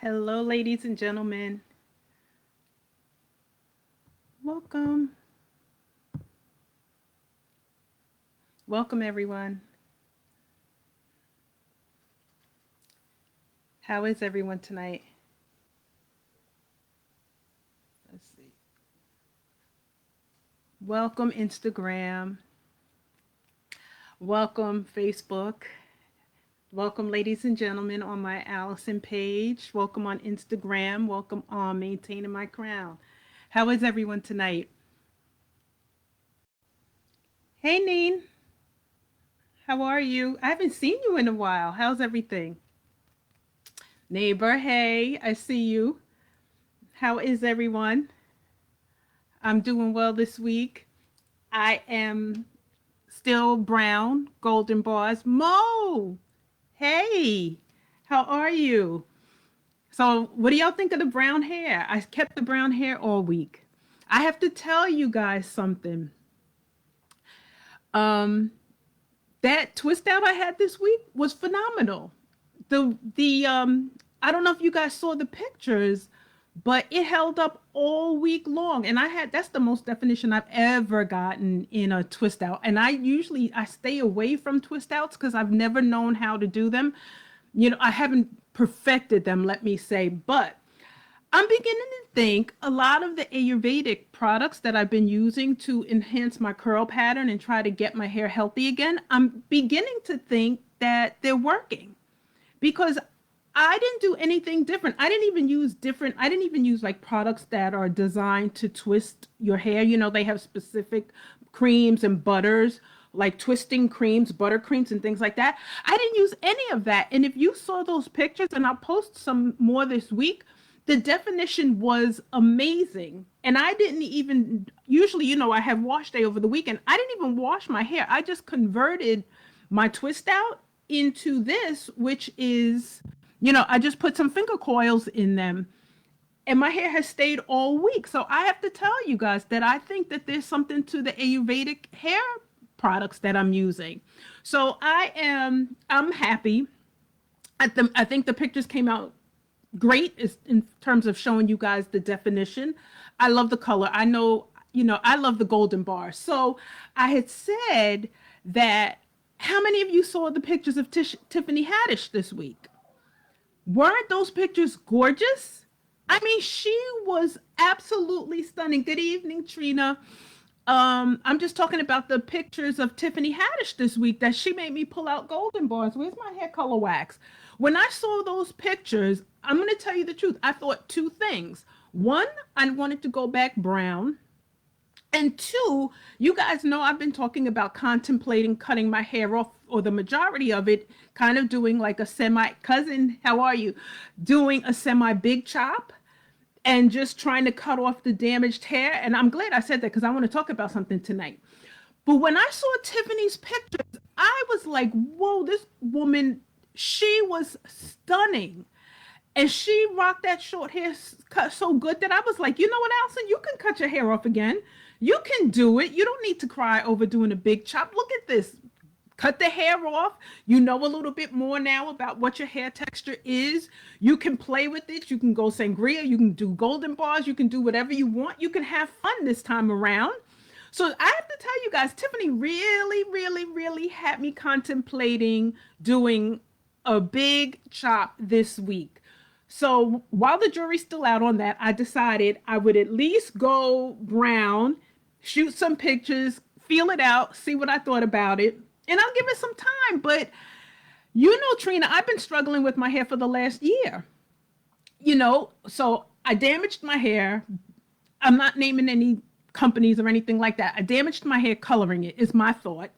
Hello, ladies and gentlemen. Welcome. Welcome, everyone. How is everyone tonight? Let's see. Welcome, Instagram. Welcome, Facebook. Welcome, ladies and gentlemen, on my Allison page. Welcome on Instagram. Welcome on Maintaining My Crown. How is everyone tonight? Hey, Neen. How are you? I haven't seen you in a while. How's everything? Neighbor, hey, I see you. How is everyone? I'm doing well this week. I am still brown, golden bars. Mo, hey, how are you? So, what do y'all think of the brown hair? I kept the brown hair all week. I have to tell you guys something. Um, that twist out I had this week was phenomenal. The I don't know if you guys saw the pictures, but it held up all week long, and that's the most definition I've ever gotten in a twist out. And I stay away from twist outs because I've never known how to do them. I haven't perfected them, let me say, but I'm beginning to think a lot of the Ayurvedic products that I've been using to enhance my curl pattern and try to get my hair healthy again, I'm beginning to think that they're working because I didn't do anything different. I didn't even use like products that are designed to twist your hair. They have specific creams and butters, like twisting creams, butter creams, and things like that. I didn't use any of that. And if you saw those pictures, and I'll post some more this week, the definition was amazing. And I didn't even, usually, I have wash day over the weekend. I didn't even wash my hair. I just converted my twist out into this, which is, I just put some finger coils in them and my hair has stayed all week. So I have to tell you guys that I think that there's something to the Ayurvedic hair products that I'm using. So I'm happy. I think the pictures came out great in terms of showing you guys the definition. I love the color. I know, I love the golden bar. So I had said that how many of you saw the pictures of Tiffany Haddish this week? Weren't those pictures gorgeous? I mean, she was absolutely stunning. Good evening, Trina. I'm just talking about the pictures of Tiffany Haddish this week that she made me pull out golden bars. Where's my hair color wax? When I saw those pictures, I'm going to tell you the truth. I thought two things. One, I wanted to go back brown. And two, you guys know I've been talking about contemplating cutting my hair off, or the majority of it, kind of doing like a semi cousin, how are you? Doing a semi big chop and just trying to cut off the damaged hair. And I'm glad I said that because I want to talk about something tonight. But when I saw Tiffany's pictures, I was like, whoa, this woman, she was stunning. And she rocked that short hair cut so good that I was like, you know what, Allison, you can cut your hair off again. You can do it. You don't need to cry over doing a big chop. Look at this. Cut the hair off. You know a little bit more now about what your hair texture is. You can play with it. You can go sangria. You can do golden bars. You can do whatever you want. You can have fun this time around. So I have to tell you guys, Tiffany really, really, really had me contemplating doing a big chop this week. So while the jury's still out on that, I decided I would at least go brown, shoot some pictures, feel it out, see what I thought about it, and I'll give it some time. But Trina, I've been struggling with my hair for the last year. So I damaged my hair. I'm not naming any companies or anything like that. I damaged my hair coloring it, is my thought.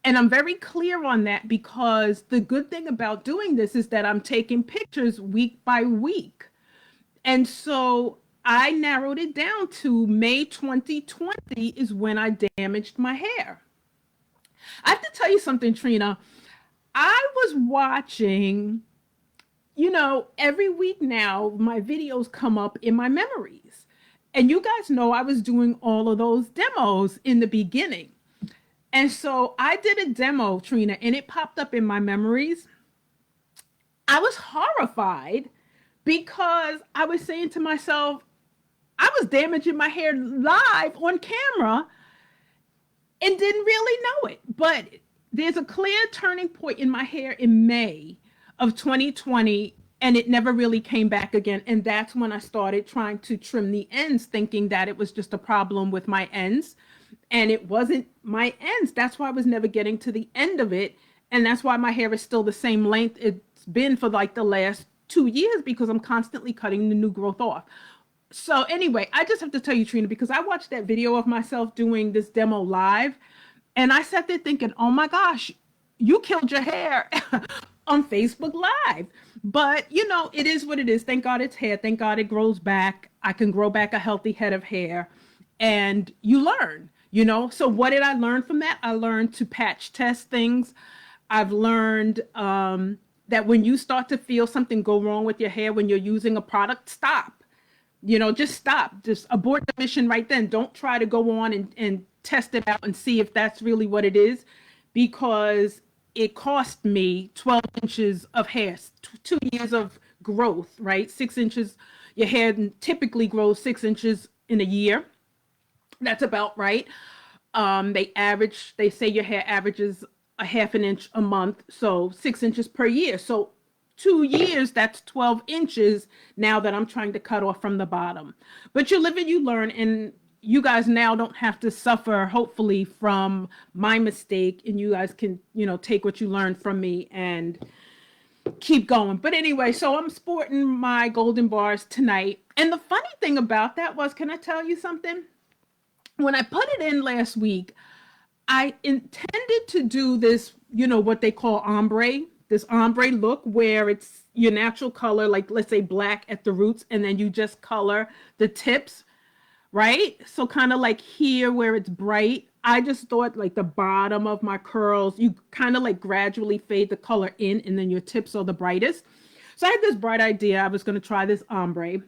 And I'm very clear on that because the good thing about doing this is that I'm taking pictures week by week. And so I narrowed it down to May 2020 is when I damaged my hair. I have to tell you something, Trina. I was watching, every week now, my videos come up in my memories. And you guys know I was doing all of those demos in the beginning. And so I did a demo, Trina, and it popped up in my memories. I was horrified because I was saying to myself, I was damaging my hair live on camera and didn't really know it. But there's a clear turning point in my hair in May of 2020, and it never really came back again. And that's when I started trying to trim the ends, thinking that it was just a problem with my ends. And it wasn't my ends. That's why I was never getting to the end of it. And that's why my hair is still the same length it's been for like the last 2 years, because I'm constantly cutting the new growth off. So anyway, I just have to tell you, Trina, because I watched that video of myself doing this demo live, and I sat there thinking, oh my gosh, you killed your hair on Facebook Live. But it is what it is. Thank God it's hair. Thank God it grows back. I can grow back a healthy head of hair. And you learn, So what did I learn from that? I learned to patch test things. I've learned that when you start to feel something go wrong with your hair when you're using a product, stop. Just stop. Just abort the mission right then. Don't try to go on and test it out and see if that's really what it is, because it cost me 12 inches of hair, 2 years of growth, right? 6 inches. Your hair typically grows 6 inches in a year. That's about right. They say your hair averages a half an inch a month, so 6 inches per year. So 2 years, that's 12 inches now that I'm trying to cut off from the bottom. But you live and you learn, and you guys now don't have to suffer, hopefully, from my mistake, and you guys can, take what you learned from me and keep going. But anyway, so I'm sporting my golden bars tonight. And the funny thing about that was, can I tell you something? When I put it in last week, I intended to do this, what they call this ombre look, where it's your natural color, like let's say black at the roots, and then you just color the tips, right? So kind of like here where it's bright. I just thought like the bottom of my curls, you kind of like gradually fade the color in, and then your tips are the brightest. So I had this bright idea. I was going to try this ombre.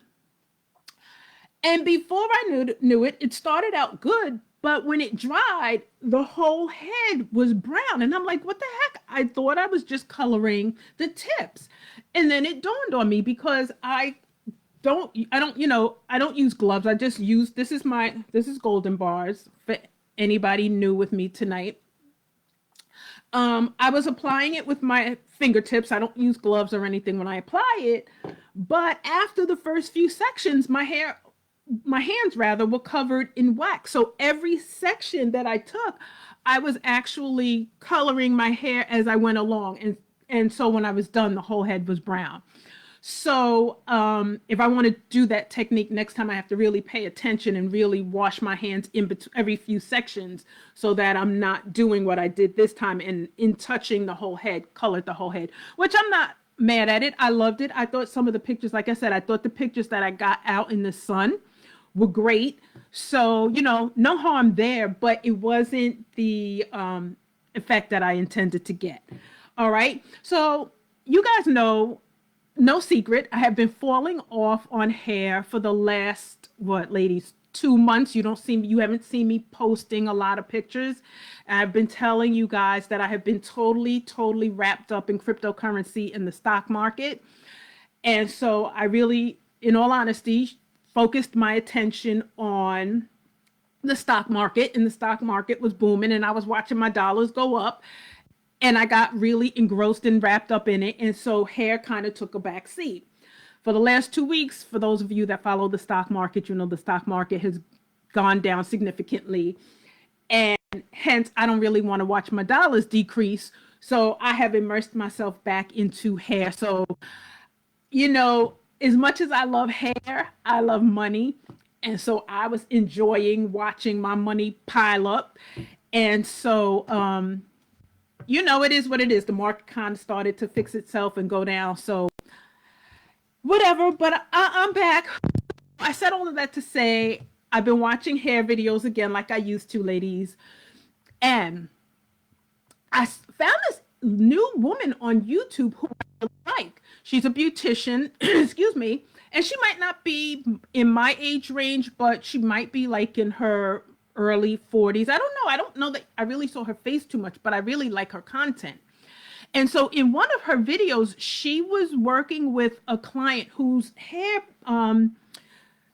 And before I knew it, it started out good. But when it dried, the whole head was brown. And I'm like, what the heck? I thought I was just coloring the tips. And then it dawned on me, because I don't use gloves. I just use, this is Golden Bars for anybody new with me tonight. I was applying it with my fingertips. I don't use gloves or anything when I apply it. But after the first few sections, my hands were covered in wax. So every section that I took, I was actually coloring my hair as I went along. And so when I was done, the whole head was brown. So if I want to do that technique next time, I have to really pay attention and really wash my hands in between every few sections, so that I'm not doing what I did this time and in touching the whole head, colored the whole head, which I'm not mad at it. I loved it. I thought some of the pictures, like I said, I thought the pictures that I got out in the sun were great. So, no harm there, but it wasn't the effect that I intended to get. All right. So you guys know, no secret, I have been falling off on hair for the last, ladies, 2 months. You haven't seen me posting a lot of pictures. I've been telling you guys that I have been totally wrapped up in cryptocurrency in the stock market. And so I really, in all honesty, focused my attention on the stock market, and the stock market was booming, and I was watching my dollars go up, and I got really engrossed and wrapped up in it. And so hair kind of took a back seat. For the last 2 weeks, for those of you that follow the stock market, the stock market has gone down significantly, and hence I don't really want to watch my dollars decrease. So I have immersed myself back into hair. So, as much as I love hair, I love money. And so I was enjoying watching my money pile up. And so, it is what it is. The market kind of started to fix itself and go down. So whatever, but I'm back. I said all of that to say I've been watching hair videos again like I used to, ladies. And I found this new woman on YouTube who I like. She's a beautician, excuse me, and she might not be in my age range, but she might be like in her early 40s. I don't know. I don't know that I really saw her face too much, but I really like her content. And so in one of her videos, she was working with a client whose hair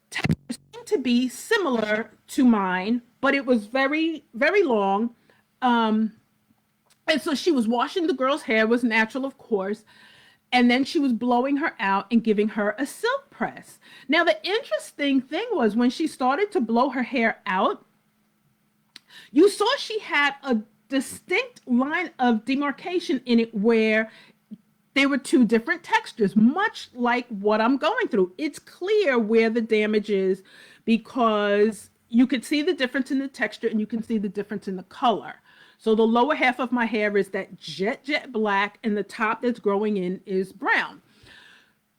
texture seemed to be similar to mine, but it was very, very long. Um, and so she was washing the girl's hair, it was natural, of course. And then she was blowing her out and giving her a silk press. Now, the interesting thing was when she started to blow her hair out, you saw she had a distinct line of demarcation in it where they were two different textures, much like what I'm going through. It's clear where the damage is because you could see the difference in the texture and you can see the difference in the color. So the lower half of my hair is that jet black and the top that's growing in is brown.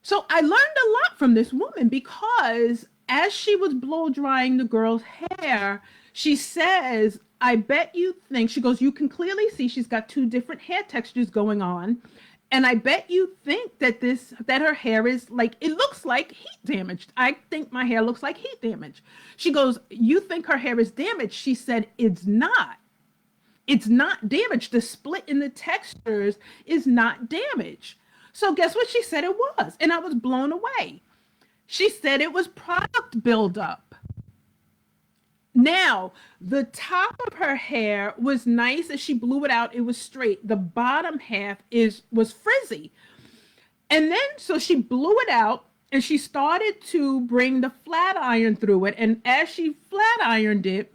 So I learned a lot from this woman because as she was blow drying the girl's hair, she says, I bet you think, she goes, you can clearly see she's got two different hair textures going on. And I bet you think that her hair is like, it looks like heat damaged. I think my hair looks like heat damage. She goes, you think her hair is damaged? She said, it's not. It's not damaged. The split in the textures is not damaged. So guess what she said it was? And I was blown away. She said it was product buildup. Now, the top of her hair was nice. As she blew it out, it was straight. The bottom half was frizzy. And then, so she blew it out and she started to bring the flat iron through it. And as she flat ironed it,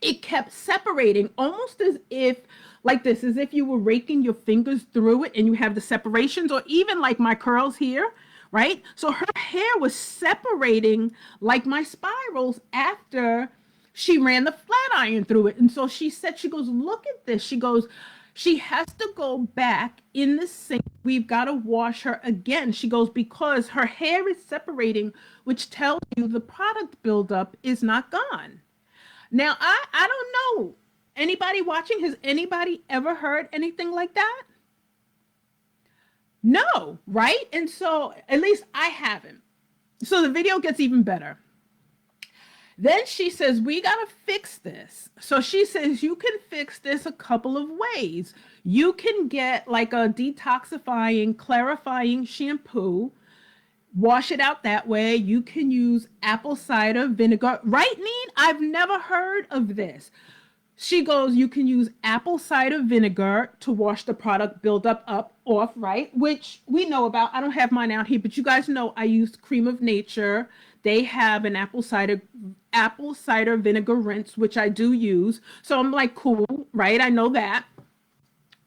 it kept separating almost as if, like this, as if you were raking your fingers through it and you have the separations, or even like my curls here, right? So her hair was separating like my spirals after she ran the flat iron through it. And so she said, she goes, look at this. She goes, she has to go back in the sink. We've got to wash her again. She goes, because her hair is separating, which tells you the product buildup is not gone. Now, I don't know. Anybody watching, has anybody ever heard anything like that? No, right? And so, at least I haven't. So the video gets even better. Then she says, we got to fix this. So she says, you can fix this a couple of ways. You can get like a detoxifying, clarifying shampoo, wash it out that way. You can use apple cider vinegar. Right, Neen? I've never heard of this. She goes, you can use apple cider vinegar to wash the product buildup off, right? Which we know about. I don't have mine out here, but you guys know I used Cream of Nature. They have an apple cider vinegar rinse, which I do use. So I'm like, cool, right? I know that.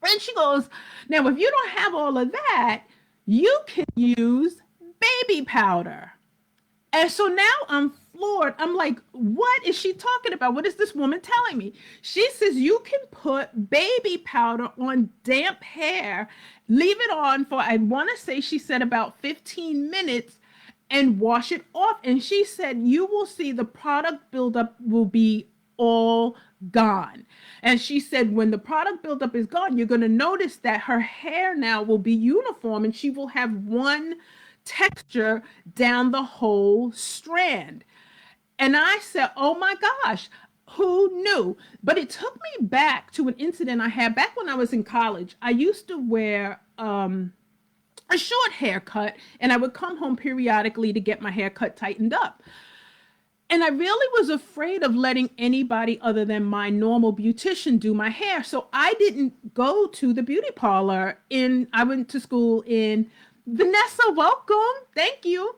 And she goes, now, if you don't have all of that, you can use baby powder. And so now I'm floored. I'm like, what is she talking about? What is this woman telling me? She says you can put baby powder on damp hair, leave it on for, I want to say she said about 15 minutes, and wash it off. And she said you will see the product buildup will be all gone. And she said when the product buildup is gone, you're going to notice that her hair now will be uniform and she will have one texture down the whole strand. And I said, oh my gosh, who knew? But it took me back to an incident I had back when I was in college. I used to wear a short haircut, and I would come home periodically to get my haircut tightened up. And I really was afraid of letting anybody other than my normal beautician do my hair. So I didn't go to the beauty parlor I went to school in Vanessa, welcome. Thank you.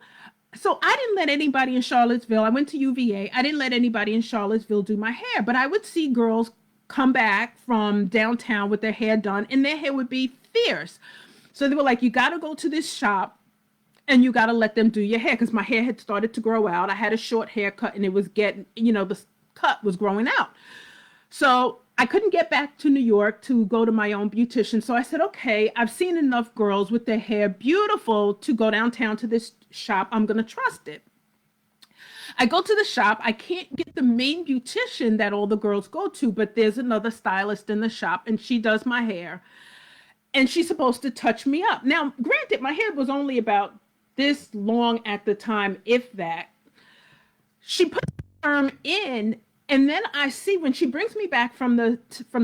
So I didn't let anybody in Charlottesville. I went to UVA. I didn't let anybody in Charlottesville do my hair, but I would see girls come back from downtown with their hair done and their hair would be fierce. So they were like, you got to go to this shop and you got to let them do your hair, because my hair had started to grow out. I had a short haircut and it was getting, the cut was growing out. So I couldn't get back to New York to go to my own beautician. So I said, okay, I've seen enough girls with their hair beautiful to go downtown to this shop. I'm going to trust it. I go to the shop. I can't get the main beautician that all the girls go to, but there's another stylist in the shop and she does my hair. And she's supposed to touch me up. Now, granted, my hair was only about this long at the time, if that. She put the perm in, and then I see when she brings me back from the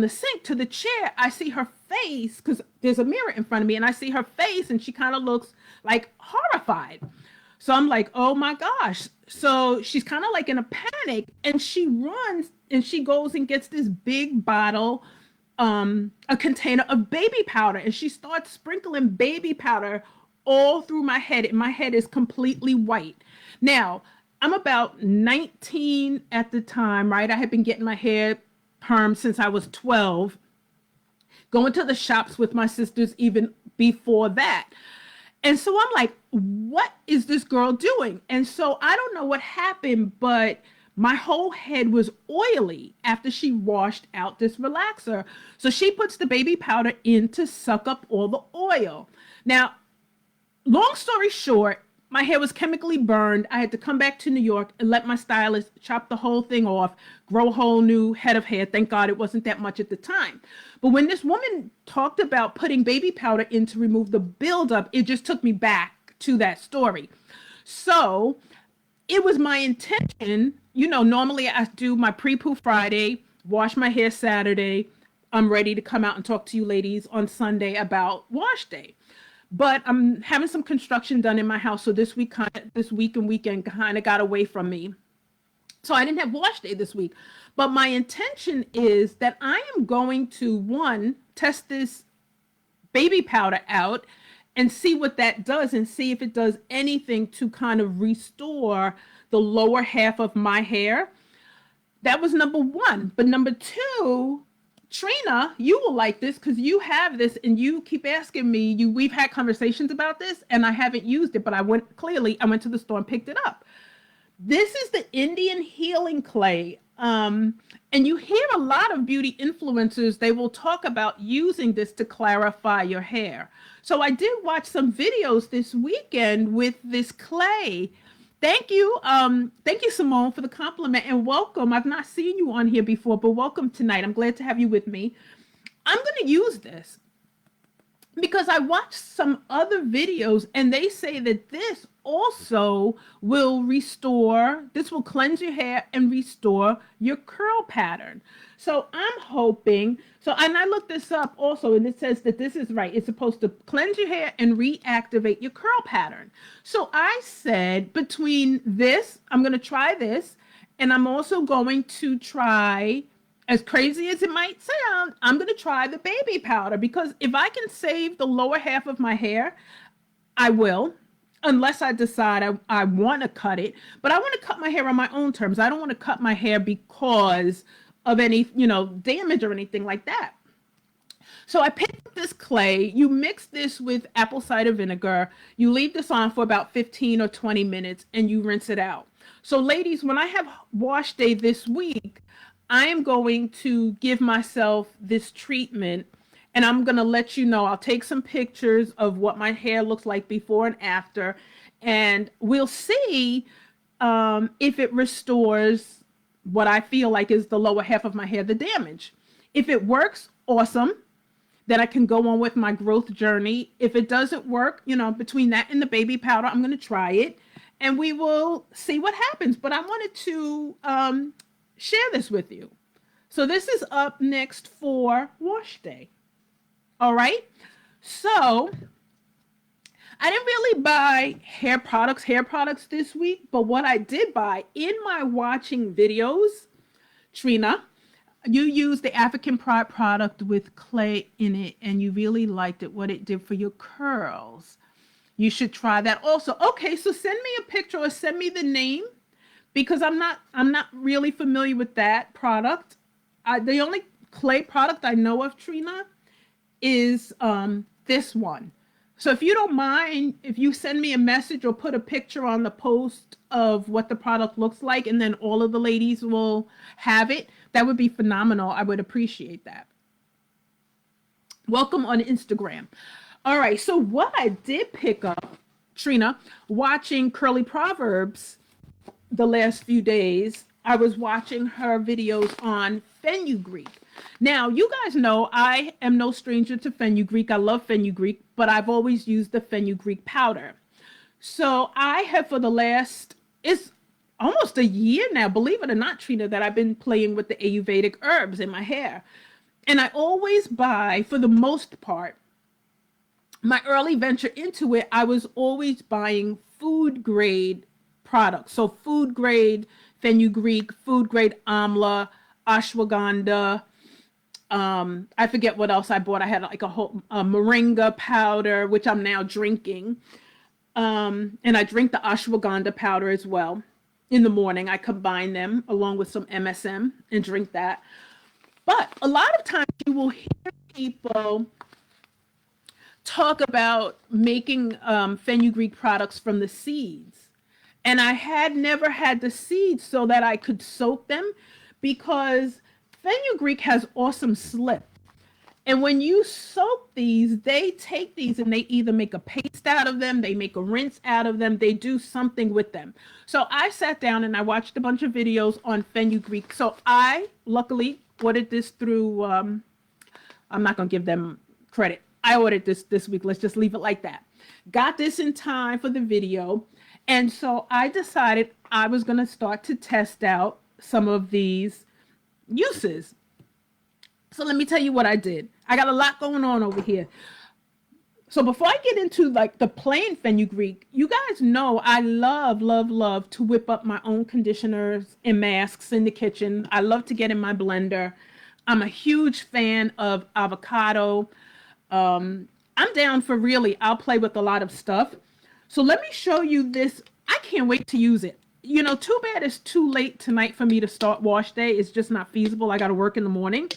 sink to the chair, I see her face, because there's a mirror in front of me, and I see her face, and she kind of looks like horrified. So I'm like, oh my gosh. So she's kind of like in a panic, and she runs and she goes and gets this big bottle, a container of baby powder, and she starts sprinkling baby powder all through my head, and my head is completely white. Now, I'm about 19 at the time, right? I had been getting my hair perm since I was 12, going to the shops with my sisters even before that. And so I'm like, what is this girl doing? And so I don't know what happened, but my whole head was oily after she washed out this relaxer. So she puts the baby powder in to suck up all the oil. Now, long story short, my hair was chemically burned. I had to come back to New York and let my stylist chop the whole thing off, grow a whole new head of hair. Thank God it wasn't that much at the time. But when this woman talked about putting baby powder in to remove the buildup, it just took me back to that story. So it was my intention, normally I do my pre-poo Friday, wash my hair Saturday. I'm ready to come out and talk to you ladies on Sunday about wash day. But I'm having some construction done in my house, so this week and weekend kind of got away from me. So I didn't have wash day this week. But my intention is that I am going to, one, test this baby powder out and see what that does, and see if it does anything to kind of restore the lower half of my hair. That was number one. But number two, Trina, you will like this because you have this and you keep asking me. We've had conversations about this and I haven't used it, but I went to the store and picked it up. This is the Indian healing clay. And you hear a lot of beauty influencers, they will talk about using this to clarify your hair. So I did watch some videos this weekend with this clay. Thank you. Thank you, Simone, for the compliment, and welcome. I've not seen you on here before, but welcome tonight. I'm glad to have you with me. I'm going to use this because I watched some other videos and they say that this also will cleanse your hair and restore your curl pattern. So I'm hoping, and I looked this up also, and it says that this is right. It's supposed to cleanse your hair and reactivate your curl pattern. So I said between this, I'm going to try this, and I'm also going to try, as crazy as it might sound, I'm going to try the baby powder, because if I can save the lower half of my hair, I will, unless I decide I want to cut it. But I want to cut my hair on my own terms. I don't want to cut my hair because of any, damage or anything like that. So I picked up this clay. You mix this with apple cider vinegar. You leave this on for about 15 or 20 minutes and you rinse it out. So ladies, when I have wash day this week, I am going to give myself this treatment, and I'm going to let you know. I'll take some pictures of what my hair looks like before and after, and we'll see if it restores what I feel like is the lower half of my hair, the damage. If it works, awesome. Then I can go on with my growth journey. If it doesn't work, between that and the baby powder, I'm going to try it and we will see what happens. But I wanted to share this with you. So this is up next for wash day. All right. So I didn't really buy hair products this week, but what I did buy in my watching videos, Trina, you used the African Pride product with clay in it and you really liked it, what it did for your curls. You should try that also. Okay, so send me a picture or send me the name, because I'm not really familiar with that product. The only clay product I know of, Trina, is this one. So if you don't mind, if you send me a message or put a picture on the post of what the product looks like, and then all of the ladies will have it, that would be phenomenal. I would appreciate that. Welcome on Instagram. All right, so what I did pick up, Trina, watching Curly Proverbs the last few days, I was watching her videos on Fenugreek. Now, you guys know I am no stranger to Fenugreek. I love Fenugreek, but I've always used the Fenugreek powder. So I have, it's almost a year now, believe it or not, Trina, that I've been playing with the Ayurvedic herbs in my hair. And I always buy, for the most part, my early venture into it, I was always buying food grade products. So food grade fenugreek, food grade amla, ashwagandha. I forget what else I bought. I had like a moringa powder, which I'm now drinking. And I drink the ashwagandha powder as well. In the morning, I combine them along with some MSM and drink that. But a lot of times you will hear people talk about making fenugreek products from the seeds. And I had never had the seeds so that I could soak them because fenugreek has awesome slip. And when you soak these, they take these and they either make a paste out of them, they make a rinse out of them, they do something with them. So I sat down and I watched a bunch of videos on fenugreek. So I luckily ordered this through, I'm not going to give them credit. I ordered this week. Let's just leave it like that. Got this in time for the video. And so I decided I was going to start to test out some of these uses. So let me tell you what I did. I got a lot going on over here. So before I get into like the plain fenugreek, you guys know I love, love, love to whip up my own conditioners and masks in the kitchen. I love to get in my blender. I'm a huge fan of avocado. I'm down for really, I'll play with a lot of stuff. So let me show you this. I can't wait to use it. You know, too bad it's too late tonight for me to start wash day. It's just not feasible. I got to work in the morning.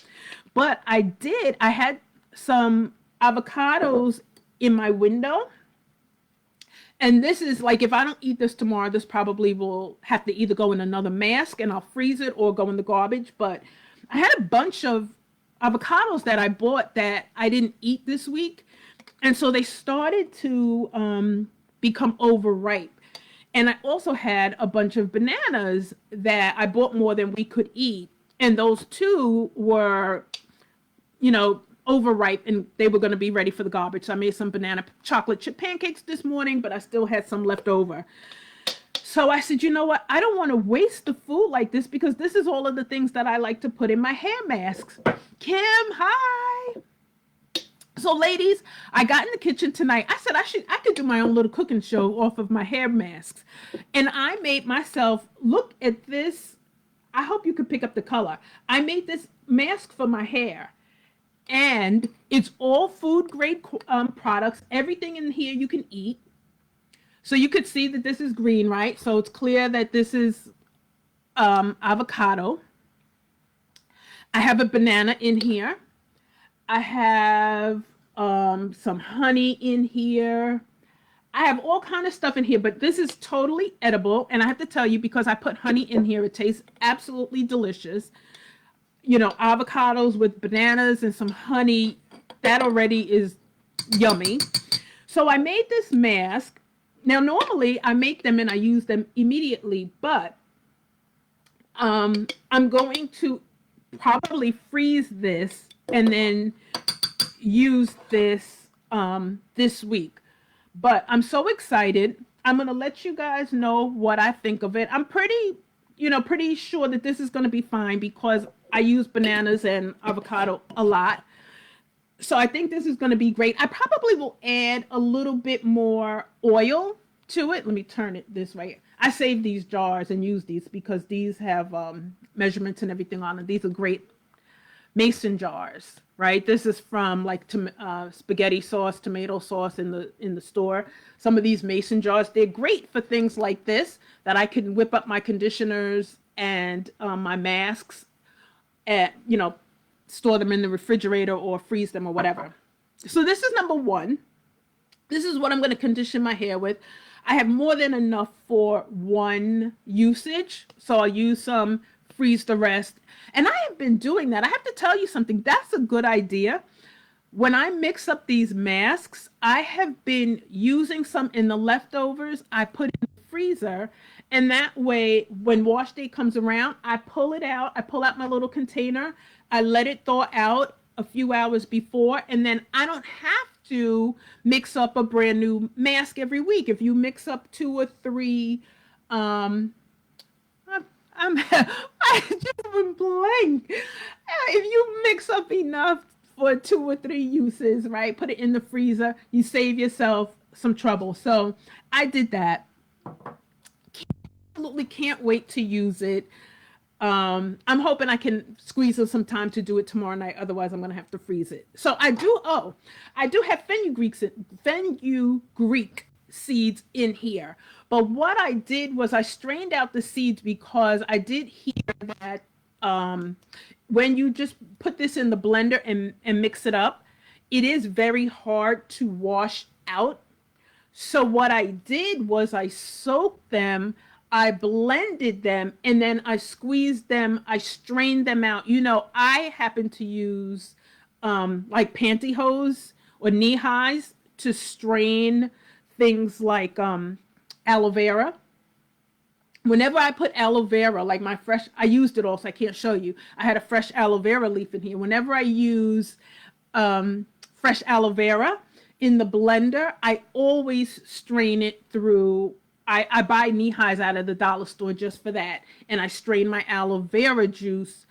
But I had some avocados in my window. And this is like, if I don't eat this tomorrow, this probably will have to either go in another mask and I'll freeze it or go in the garbage. But I had a bunch of avocados that I bought that I didn't eat this week. And so they started to become overripe. And I also had a bunch of bananas that I bought more than we could eat. And those two were, you know, overripe and they were going to be ready for the garbage. So I made some banana chocolate chip pancakes this morning, but I still had some left over. So I said, you know what? I don't want to waste the food like this because this is all of the things that I like to put in my hair masks. Kim, hi. So ladies, I got in the kitchen tonight. I said I could do my own little cooking show off of my hair masks. And I made myself, look at this. I hope you could pick up the color. I made this mask for my hair. And it's all food grade products. Everything in here you can eat. So you could see that this is green, right? So it's clear that this is avocado. I have a banana in here. I have some honey in here. I have all kind of stuff in here, but this is totally edible. And I have to tell you, because I put honey in here, it tastes absolutely delicious. You know, avocados with bananas and some honey, that already is yummy. So I made this mask. Now, normally I make them and I use them immediately, but I'm going to probably freeze this and then use this this week. But I'm so excited. I'm going to let you guys know what I think of it. I'm pretty sure that this is going to be fine because I use bananas and avocado a lot. So I think this is going to be great. I probably will add a little bit more oil to it. Let me turn it this way. I save these jars and use these because these have measurements and everything on them. These are great mason jars, right? This is from like spaghetti sauce, tomato sauce in the store. Some of these mason jars, they're great for things like this, that I can whip up my conditioners and my masks and, store them in the refrigerator or freeze them or whatever. So this is number one. This is what I'm going to condition my hair with. I have more than enough for one usage. So I'll use some, freeze the rest. And I have been doing that. I have to tell you something. That's a good idea. When I mix up these masks, I have been using some in the leftovers. I put in the freezer. And that way, when wash day comes around, I pull it out. I pull out my little container. I let it thaw out a few hours before. And then I don't have to mix up a brand new mask every week. If you mix up 2 or 3, I I just went blank. If you mix up enough for 2 or 3 uses, right? Put it in the freezer. You save yourself some trouble. So I did that. Absolutely can't wait to use it. I'm hoping I can squeeze in some time to do it tomorrow night. Otherwise, I'm gonna have to freeze it. So I do. Oh, I do have fenugreek seeds in here. But what I did was I strained out the seeds because I did hear that when you just put this in the blender and mix it up, it is very hard to wash out. So what I did was I soaked them, I blended them, and then I squeezed them, I strained them out. You know, I happen to use like pantyhose or knee highs to strain things like aloe vera. Whenever I put aloe vera, like my fresh, I used it also, I can't show you. I had a fresh aloe vera leaf in here. Whenever I use fresh aloe vera in the blender, I always strain it through. I buy knee highs out of the dollar store just for that. And I strain my aloe vera juice,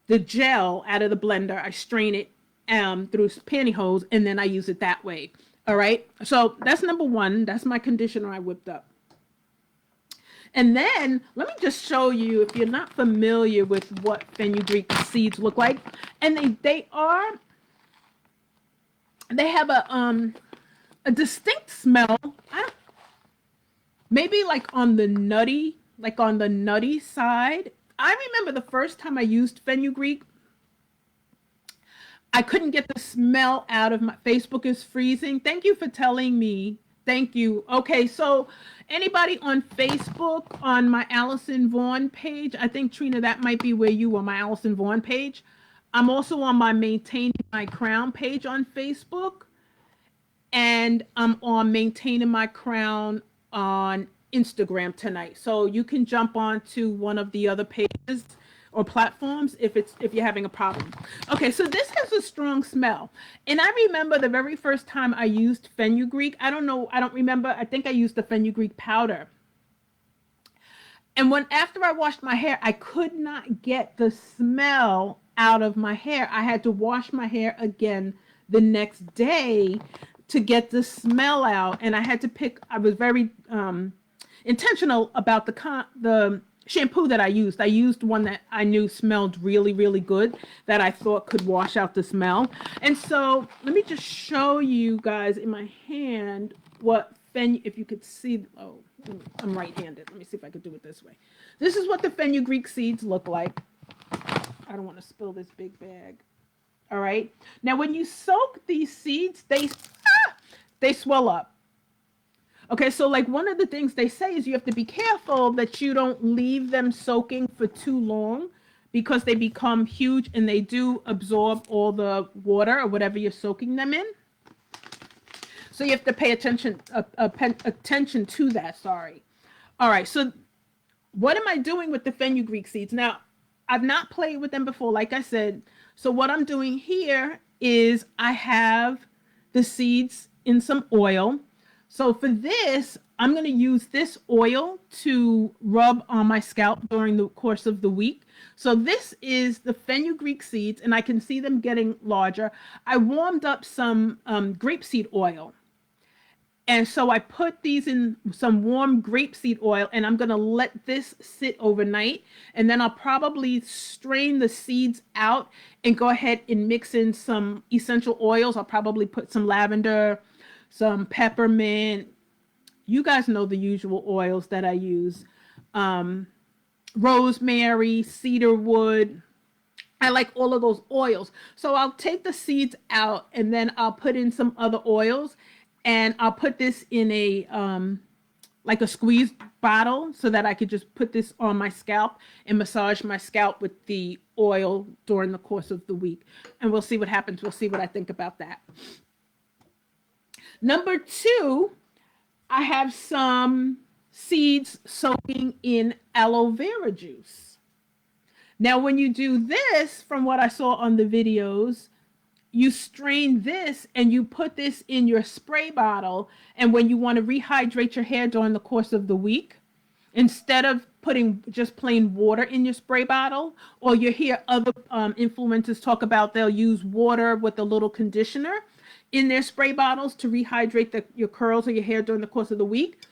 the gel, out of the blender. I strain it through pantyhose, and then I use it that way. All right. So that's number one. That's my conditioner I whipped up. And then let me just show you, if you're not familiar with what fenugreek seeds look like, and they have a distinct smell. Maybe like on the nutty side. I remember the first time I used fenugreek, I couldn't get the smell out of my. Facebook is freezing. Thank you for telling me. Thank you. Okay, so anybody on Facebook on my Allison Vaughn page, I think Trina, that might be where you are, my Allison Vaughn page. I'm also on my Maintaining My Crown page on Facebook, and I'm on Maintaining My Crown on Instagram tonight. So you can jump on to one of the other pages or platforms if you're having a problem. Okay, so this has a strong smell. And I remember the very first time I used fenugreek, I don't remember, I think I used the fenugreek powder. And after I washed my hair, I could not get the smell out of my hair. I had to wash my hair again the next day to get the smell out. And I was very intentional about the shampoo that I used. I used one that I knew smelled really, really good, that I thought could wash out the smell. And so let me just show you guys in my hand if you could see. Oh, I'm right-handed. Let me see if I could do it this way. This is what the fenugreek seeds look like. I don't want to spill this big bag. All right. Now, when you soak these seeds, they swell up. Okay, so like one of the things they say is you have to be careful that you don't leave them soaking for too long, because they become huge and they do absorb all the water or whatever you're soaking them in. So you have to pay attention to that. Sorry. All right, so what am I doing with the fenugreek seeds? Now, I've not played with them before, like I said. So what I'm doing here is I have the seeds in some oil. So for this, I'm going to use this oil to rub on my scalp during the course of the week. So this is the fenugreek seeds, and I can see them getting larger. I warmed up some grapeseed oil. And so I put these in some warm grapeseed oil, and I'm going to let this sit overnight. And then I'll probably strain the seeds out and go ahead and mix in some essential oils. I'll probably put some lavender, some peppermint. You guys know the usual oils that I use. Rosemary, cedarwood. I like all of those oils. So I'll take the seeds out, and then I'll put in some other oils, and I'll put this in a like a squeeze bottle so that I could just put this on my scalp and massage my scalp with the oil during the course of the week. And we'll see what happens. We'll see what I think about that. Number 2, I have some seeds soaking in aloe vera juice. Now, when you do this, from what I saw on the videos, you strain this and you put this in your spray bottle. And when you want to rehydrate your hair during the course of the week, Instead of putting just plain water in your spray bottle, or you hear other influencers talk about they'll use water with a little conditioner in their spray bottles to rehydrate your curls or your hair during the course of the week.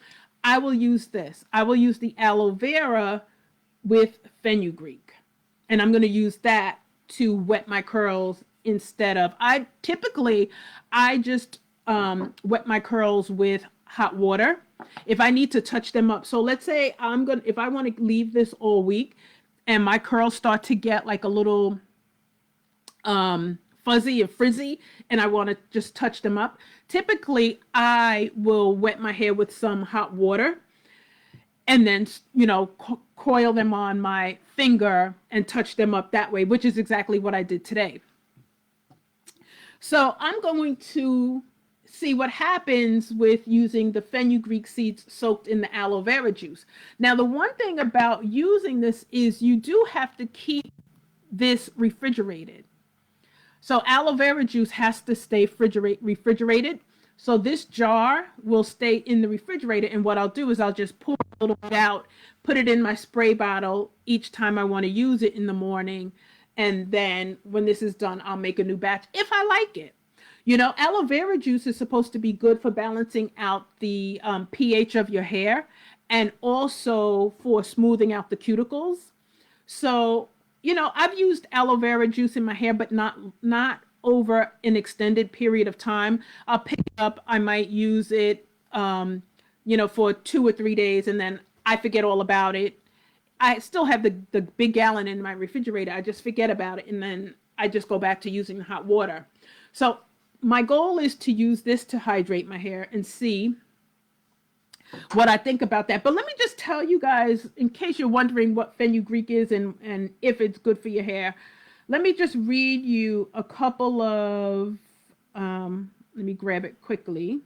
I will use this. I will use the aloe vera with fenugreek. And I'm going to use that to wet my curls instead of, I just wet my curls with hot water if I need to touch them up. So let's say if I want to leave this all week and my curls start to get like a little fuzzy and frizzy and I want to just touch them up, typically I will wet my hair with some hot water and then, coil them on my finger and touch them up that way, which is exactly what I did today. So I'm going to see what happens with using the fenugreek seeds soaked in the aloe vera juice. Now, the one thing about using this is you do have to keep this refrigerated. So aloe vera juice has to stay refrigerated. So this jar will stay in the refrigerator. And what I'll do is I'll just pour a little bit out, put it in my spray bottle each time I want to use it in the morning. And then when this is done, I'll make a new batch if I like it. Aloe vera juice is supposed to be good for balancing out the pH of your hair and also for smoothing out the cuticles. So, I've used aloe vera juice in my hair, but not over an extended period of time. I'll pick it up. I might use it, for 2 or 3 days, and then I forget all about it. I still have the big gallon in my refrigerator. I just forget about it, and then I just go back to using the hot water. So my goal is to use this to hydrate my hair and see what I think about that. But let me just tell you guys, in case you're wondering what fenugreek is and if it's good for your hair, let me just read you a couple of, let me grab it quickly.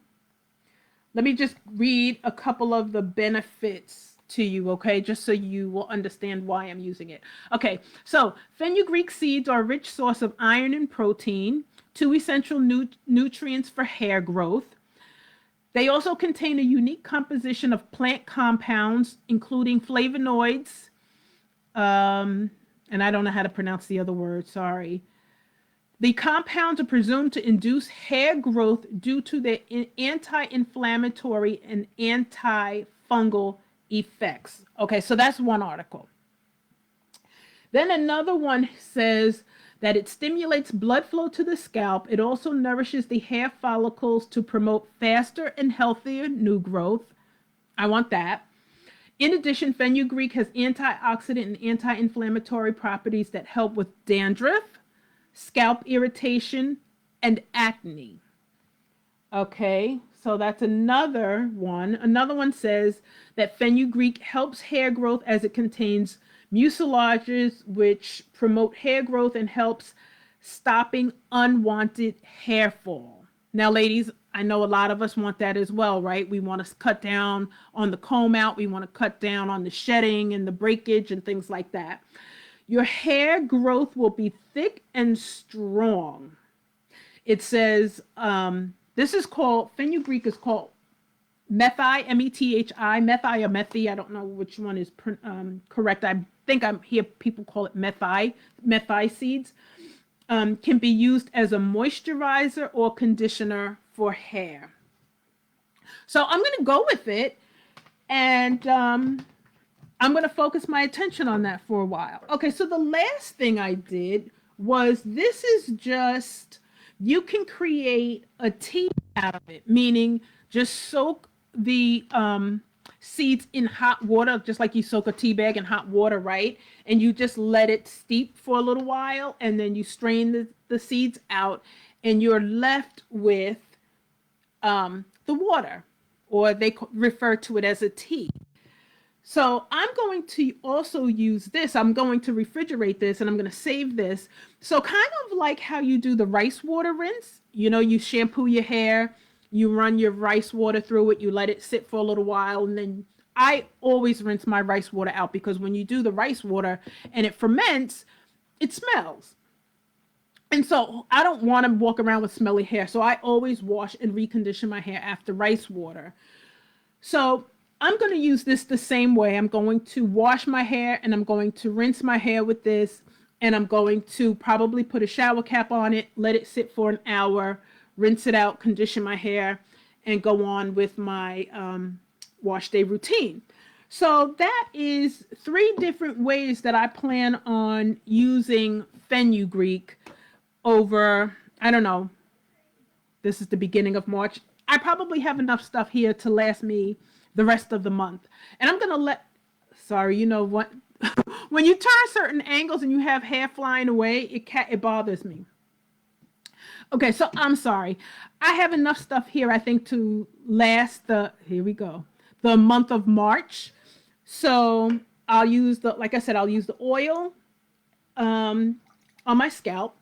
Let me just read a couple of the benefits to you, okay? Just so you will understand why I'm using it. Okay, so fenugreek seeds are a rich source of iron and protein, 2 essential nutrients for hair growth. They also contain a unique composition of plant compounds, including flavonoids, and I don't know how to pronounce the other word, sorry. The compounds are presumed to induce hair growth due to their anti-inflammatory and antifungal effects. Okay, so that's one article. Then another one says that it stimulates blood flow to the scalp. It also nourishes the hair follicles to promote faster and healthier new growth. I want that. In addition, fenugreek has antioxidant and anti-inflammatory properties that help with dandruff, scalp irritation, and acne. Okay, so that's another one. Another one says that fenugreek helps hair growth as it contains mucilages, which promote hair growth and helps stopping unwanted hair fall. Now, ladies, I know a lot of us want that as well, right? We want to cut down on the comb out. We want to cut down on the shedding and the breakage and things like that. Your hair growth will be thick and strong. It says, this is called, fenugreek is called methi, M-E-T-H-I, methi or methi. I don't know which one is correct. I think I hear people call it methi seeds. Can be used as a moisturizer or conditioner for hair. So I'm going to go with it, and I'm going to focus my attention on that for a while. Okay, so the last thing I did was, this is just, you can create a tea out of it, meaning just soak the seeds in hot water, just like you soak a tea bag in hot water, right? And you just let it steep for a little while, and then you strain the seeds out, and you're left with the water, or they refer to it as a tea. So I'm going to also use this. I'm going to refrigerate this, and I'm going to save this. So kind of like how you do the rice water rinse, you shampoo your hair, you run your rice water through it, you let it sit for a little while, and then I always rinse my rice water out, because when you do the rice water and it ferments, it smells. And so I don't want to walk around with smelly hair. So I always wash and recondition my hair after rice water. So I'm going to use this the same way. I'm going to wash my hair and I'm going to rinse my hair with this. And I'm going to probably put a shower cap on it, let it sit for an hour, rinse it out, condition my hair, and go on with my wash day routine. So that is 3 different ways that I plan on using Fenugreek over, I don't know, this is the beginning of March. I probably have enough stuff here to last me the rest of the month. And I'm going to sorry, you know what? When you turn certain angles and you have hair flying away, it bothers me. Okay, so I'm sorry. I have enough stuff here, I think, to last here we go, the month of March. So I'll use like I said, I'll use the oil on my scalp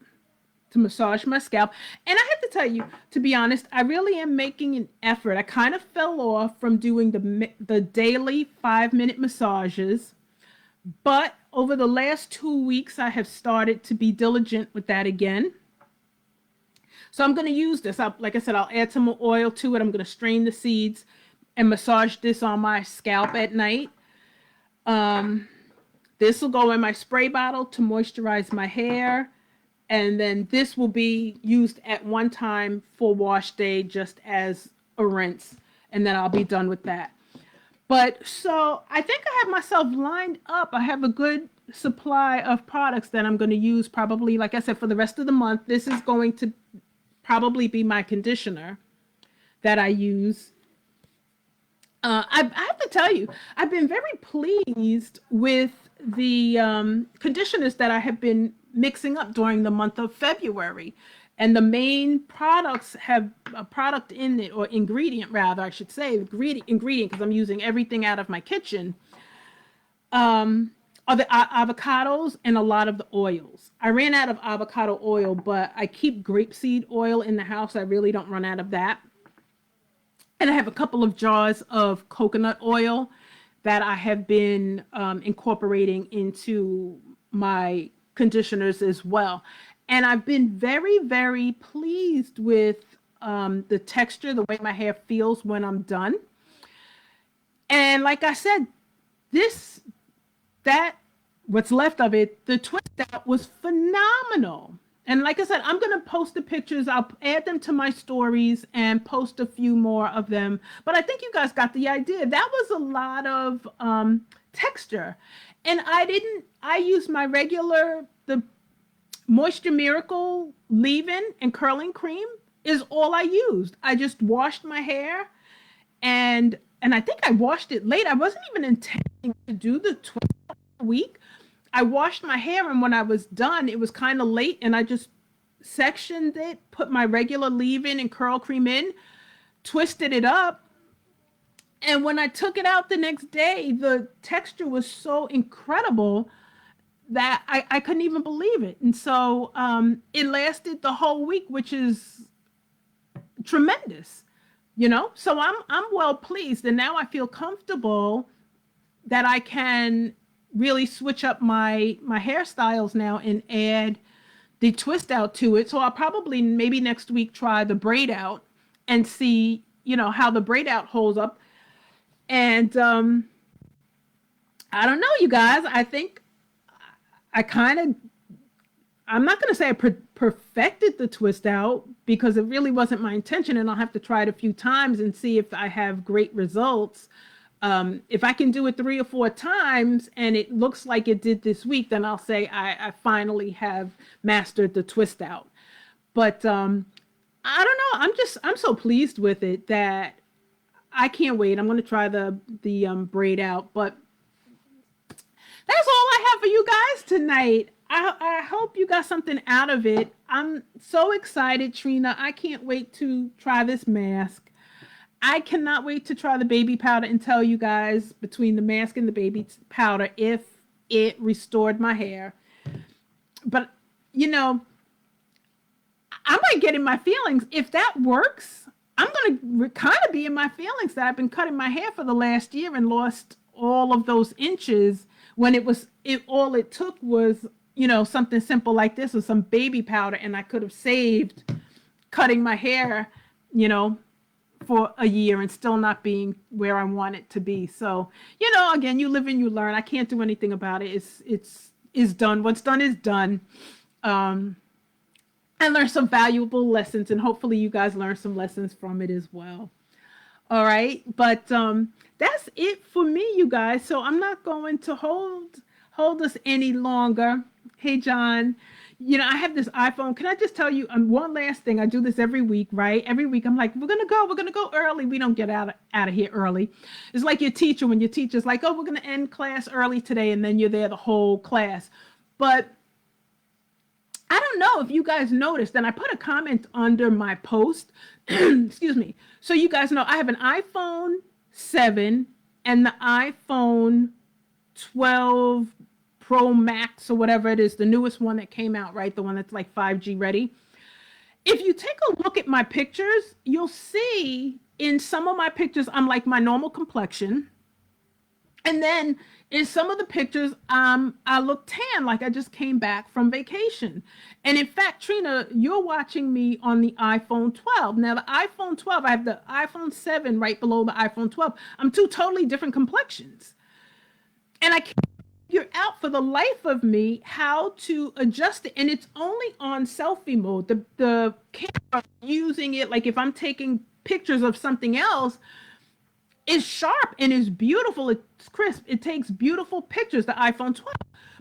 to massage my scalp. And I have to tell you, to be honest, I really am making an effort. I kind of fell off from doing the daily 5-minute massages. But over the last 2 weeks, I have started to be diligent with that again. So I'm going to use this. Like I said, I'll add some more oil to it. I'm going to strain the seeds and massage this on my scalp at night. This will go in my spray bottle to moisturize my hair. And then this will be used at one time for wash day just as a rinse. And then I'll be done with that. But so I think I have myself lined up. I have a good supply of products that I'm going to use probably, like I said, for the rest of the month. This is going to probably be my conditioner that I use. I have to tell you, I've been very pleased with the conditioners that I have been mixing up during the month of February. And the main products have a product in it, or ingredient rather, I should say, ingredient, because I'm using everything out of my kitchen, are the avocados and a lot of the oils. I ran out of avocado oil, but I keep grapeseed oil in the house. I really don't run out of that. And I have a couple of jars of coconut oil that I have been incorporating into my conditioners as well. And I've been very, very pleased with the texture, the way my hair feels when I'm done. And like I said, what's left of it, the twist out was phenomenal. And like I said, I'm going to post the pictures. I'll add them to my stories and post a few more of them. But I think you guys got the idea. That was a lot of texture. And I used my the Moisture Miracle leave-in and curling cream is all I used. I just washed my hair and I think I washed it late. I wasn't even intending to do the 12th week. I washed my hair, and when I was done, it was kind of late, and I just sectioned it, put my regular leave-in and curl cream in, twisted it up, and when I took it out the next day, the texture was so incredible that I couldn't even believe it. And so it lasted the whole week, which is tremendous, you know? So I'm well pleased, and now I feel comfortable that I can really switch up my hairstyles now and add the twist out to it. So I'll probably maybe next week try the braid out and see, you know, how the braid out holds up. And I don't know, you guys. I think I'm not going to say I perfected the twist out, because it really wasn't my intention, and I'll have to try it a few times and see if I have great results. If I can do it 3 or 4 times and it looks like it did this week, then I'll say I finally have mastered the twist out. But I don't know. I'm so pleased with it that I can't wait. I'm going to try the braid out. But that's all I have for you guys tonight. I hope you got something out of it. I'm so excited, Trina. I can't wait to try this mask. I cannot wait to try the baby powder and tell you guys, between the mask and the baby powder, if it restored my hair. But, you know, I might get in my feelings. If that works, I'm going to kind of be in my feelings that I've been cutting my hair for the last year and lost all of those inches when all it took was, you know, something simple like this, or some baby powder, and I could have saved cutting my hair, you know, for a year and still not being where I want it to be. So, again, you live and you learn. I can't do anything about it. It's done. What's done is done. Um, I learned some valuable lessons, and hopefully you guys learn some lessons from it as well. All right, but that's it for me, you guys. So I'm not going to hold us any longer. Hey, John. I have this iPhone. Can I just tell you one last thing? I do this every week, right? Every week I'm like, we're gonna go early. We don't get out of here early. It's like your teacher when your teacher's like, oh, we're gonna end class early today, and then you're there the whole class. But I don't know if you guys noticed, and I put a comment under my post. Excuse me. So you guys know I have an iPhone 7 and the iPhone 12 Pro Max or whatever it is, the newest one that came out, right? The one that's like 5G ready. If you take a look at my pictures, you'll see in some of my pictures, I'm like my normal complexion. And then in some of the pictures, I look tan, like I just came back from vacation. And in fact, Trina, you're watching me on the iPhone 12. Now, the iPhone 12, I have the iPhone 7 right below the iPhone 12. I'm two totally different complexions. And I can't figure out for the life of me how to adjust it. And it's only on selfie mode. The camera using it, like if I'm taking pictures of something else, is sharp and is beautiful. It's crisp. It takes beautiful pictures, the iPhone 12.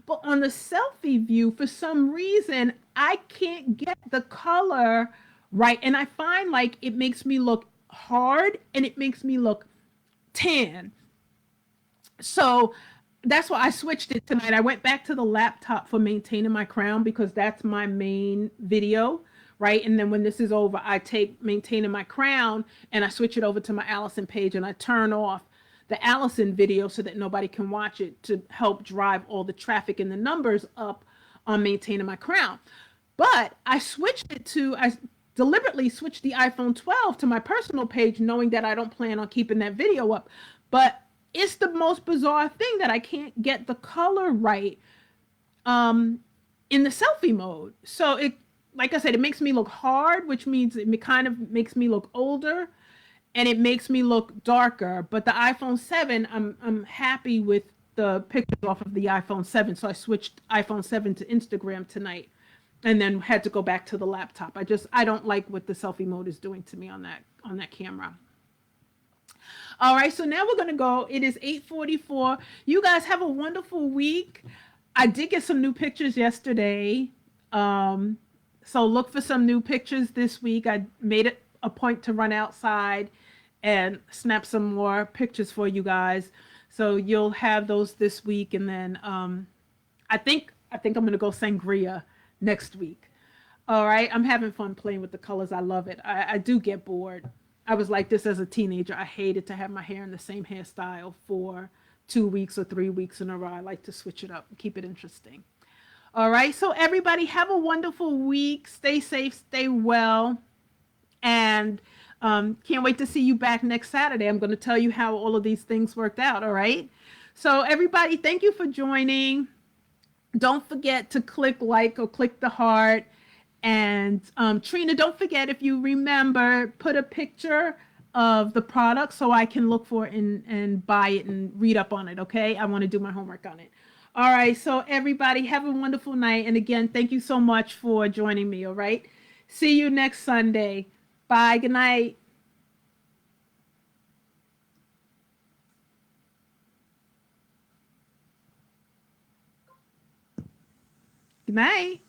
But on the selfie view, for some reason, I can't get the color right. And I find like it makes me look hard and it makes me look tan. So that's why I switched it tonight. I went back to the laptop for maintaining my crown because that's my main video, right? And then when this is over, I take maintaining my crown and I switch it over to my Allison page and I turn off the Allison video so that nobody can watch it to help drive all the traffic and the numbers up on maintaining my crown. But I deliberately switched the iPhone 12 to my personal page knowing that I don't plan on keeping that video up. But it's the most bizarre thing that I can't get the color right in the selfie mode. So it, like I said, it makes me look hard, which means it kind of makes me look older, and it makes me look darker. But the iPhone 7, I'm happy with the pictures off of the iPhone 7, so I switched iPhone 7 to Instagram tonight, and then had to go back to the laptop. I don't like what the selfie mode is doing to me on that camera. All right, so now we're going to go. It is 8:44. You guys have a wonderful week. I did get some new pictures yesterday. So look for some new pictures this week. I made it a point to run outside and snap some more pictures for you guys. So you'll have those this week. And then I think I'm going to go sangria next week. All right, I'm having fun playing with the colors. I love it. I do get bored. I was like this as a teenager. I hated to have my hair in the same hairstyle for 2 weeks or 3 weeks in a row. I like to switch it up and keep it interesting. All right. So everybody have a wonderful week. Stay safe, stay well. And can't wait to see you back next Saturday. I'm going to tell you how all of these things worked out. All right. So everybody, thank you for joining. Don't forget to click like or click the heart. And Trina, don't forget, if you remember, put a picture of the product so I can look for it and buy it and read up on it, okay? I want to do my homework on it. All right, so everybody, have a wonderful night. And again, thank you so much for joining me, all right? See you next Sunday. Bye, good night. Good night.